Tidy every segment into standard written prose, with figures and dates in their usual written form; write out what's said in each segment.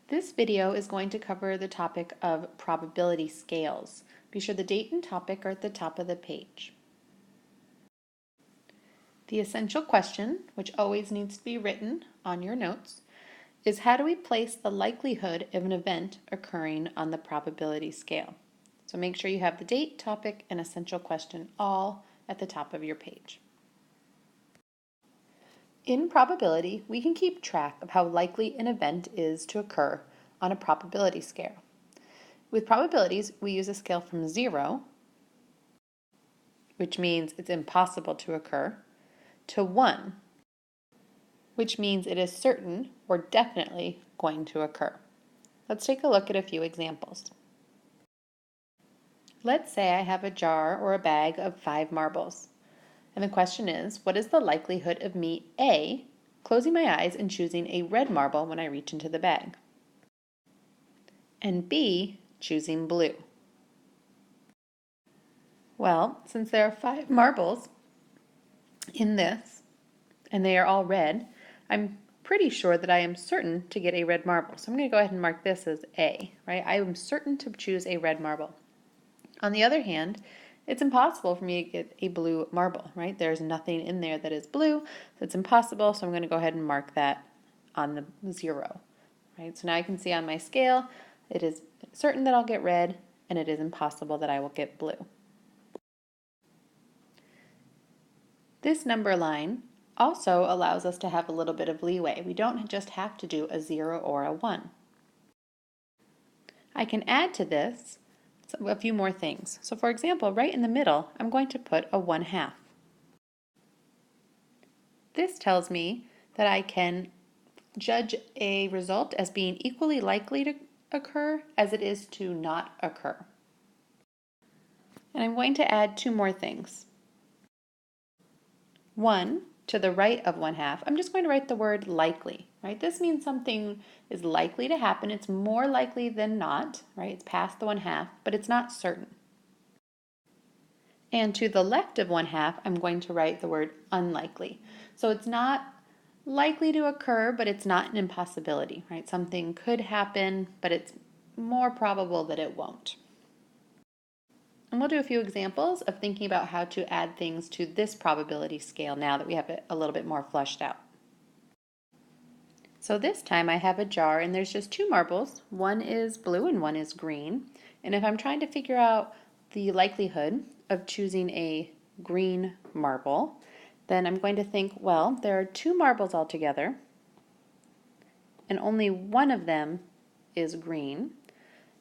This video is going to cover the topic of probability scales. Be sure the date and topic are at the top of the page. The essential question, which always needs to be written on your notes, is how do we place the likelihood of an event occurring on the probability scale? So make sure you have the date, topic, and essential question all at the top of your page. In probability, we can keep track of how likely an event is to occur on a probability scale. With probabilities, we use a scale from 0, which means it's impossible to occur, to 1, which means it is certain or definitely going to occur. Let's take a look at a few examples. Let's say I have a jar or a bag of 5 marbles. And the question is, what is the likelihood of me, A, closing my eyes and choosing a red marble when I reach into the bag, and B, choosing blue? Well, since there are 5 marbles in this, and they are all red, I'm pretty sure that I am certain to get a red marble. So I'm going to go ahead and mark this as A, right? I am certain to choose a red marble. On the other hand, it's impossible for me to get a blue marble, right? There's nothing in there that is blue, so it's impossible, so I'm going to go ahead and mark that on the 0, right? So now I can see on my scale, it is certain that I'll get red, and it is impossible that I will get blue. This number line also allows us to have a little bit of leeway. We don't just have to do a 0 or a 1. I can add to this a few more things. So for example, right in the middle, I'm going to put a 1/2. This tells me that I can judge a result as being equally likely to occur as it is to not occur. And I'm going to add 2 more things. 1, to the right of 1/2, I'm just going to write the word likely, right? This means something is likely to happen. It's more likely than not, right? It's past the 1/2, but it's not certain. And to the left of 1/2, I'm going to write the word unlikely. So it's not likely to occur, but it's not an impossibility, right? Something could happen, but it's more probable that it won't. And we'll do a few examples of thinking about how to add things to this probability scale now that we have it a little bit more fleshed out. So this time I have a jar and there's just 2 marbles. One is blue and one is green. And if I'm trying to figure out the likelihood of choosing a green marble, then I'm going to think, well, there are 2 marbles altogether and only one of them is green.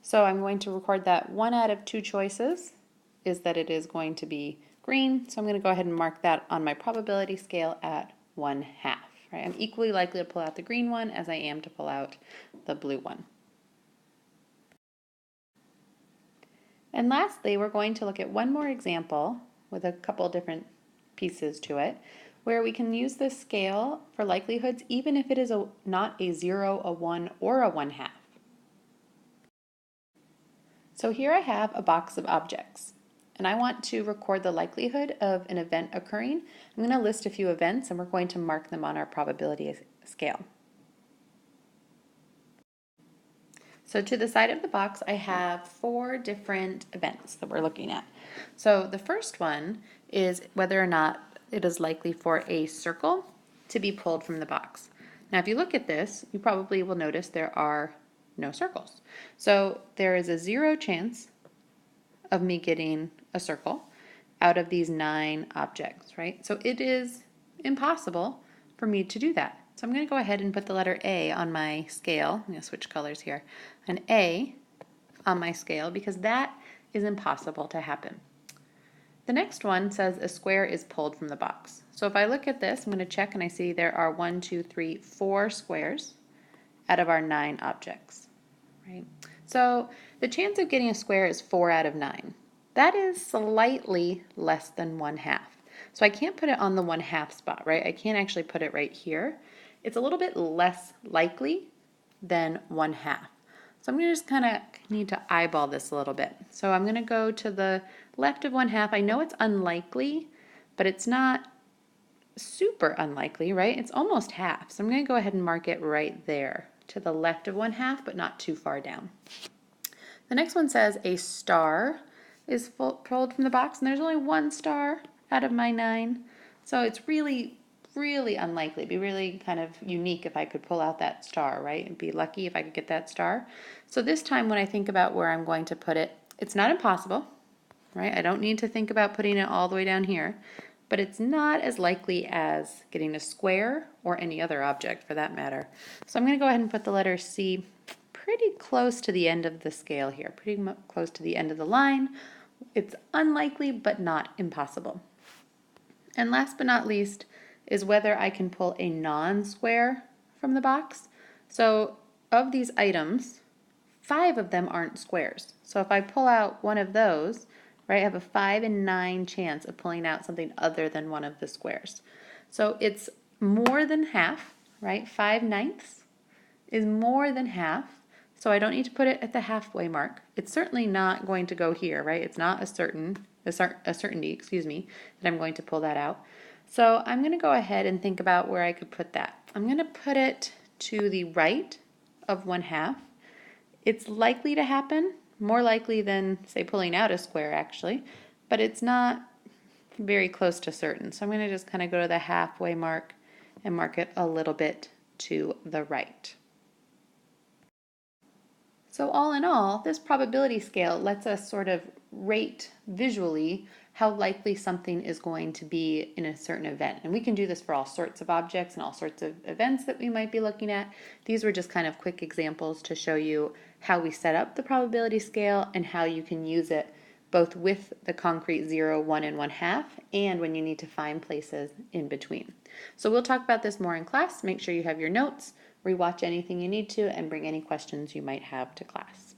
So I'm going to record that 1 out of 2 choices is that it is going to be green. So I'm going to go ahead and mark that on my probability scale at 1/2. Right? I'm equally likely to pull out the green one as I am to pull out the blue one. And lastly, we're going to look at one more example with a couple different pieces to it, where we can use this scale for likelihoods even if it is not a 0, a 1, or a 1/2. So here I have a box of objects, and I want to record the likelihood of an event occurring. I'm going to list a few events, and we're going to mark them on our probability scale. So to the side of the box, I have 4 different events that we're looking at. So the first one is whether or not it is likely for a circle to be pulled from the box. Now if you look at this, you probably will notice there are no circles. So there is a 0 chance of me getting a circle out of these 9 objects, right? So it is impossible for me to do that. So I'm going to go ahead and put the letter A on my scale. I'm going to switch colors here. An A on my scale because that is impossible to happen. The next one says a square is pulled from the box. So if I look at this, I'm going to check and I see there are 1, 2, 3, 4 squares out of our 9 objects, right? So the chance of getting a square is 4 out of 9. That is slightly less than 1/2. So I can't put it on the 1/2 spot, right? I can't actually put it right here. It's a little bit less likely than 1/2. So I'm going to just kind of need to eyeball this a little bit. So I'm going to go to the left of 1/2. I know it's unlikely, but it's not super unlikely, right? It's almost half. So I'm going to go ahead and mark it right there. to the left of 1/2, but not too far down. The next one says a star is pulled from the box, and there's only one star out of my 9. So it's really, really unlikely. It'd be really kind of unique if I could pull out that star, right? It'd be lucky if I could get that star. So this time when I think about where I'm going to put it, it's not impossible, right? I don't need to think about putting it all the way down here, but it's not as likely as getting a square or any other object for that matter. So I'm going to go ahead and put the letter C pretty close to the end of the scale here, pretty close to the end of the line. It's unlikely, but not impossible. And last but not least is whether I can pull a non-square from the box. So of these items, 5 of them aren't squares. So if I pull out one of those, right, I have a 5 in 9 chance of pulling out something other than one of the squares. So it's more than half, right? 5/9 is more than half. So I don't need to put it at the halfway mark. It's certainly not going to go here, right? It's not a certainty, excuse me, that I'm going to pull that out. So I'm going to go ahead and think about where I could put that. I'm going to put it to the right of 1/2. It's likely to happen, more likely than, say, pulling out a square actually, but it's not very close to certain. So I'm going to just kind of go to the halfway mark and mark it a little bit to the right. So all in all, this probability scale lets us sort of rate visually how likely something is going to be in a certain event. And we can do this for all sorts of objects and all sorts of events that we might be looking at. These were just kind of quick examples to show you how we set up the probability scale and how you can use it both with the concrete 0, 1, and 1/2 and when you need to find places in between. So we'll talk about this more in class. Make sure you have your notes, rewatch anything you need to, and bring any questions you might have to class.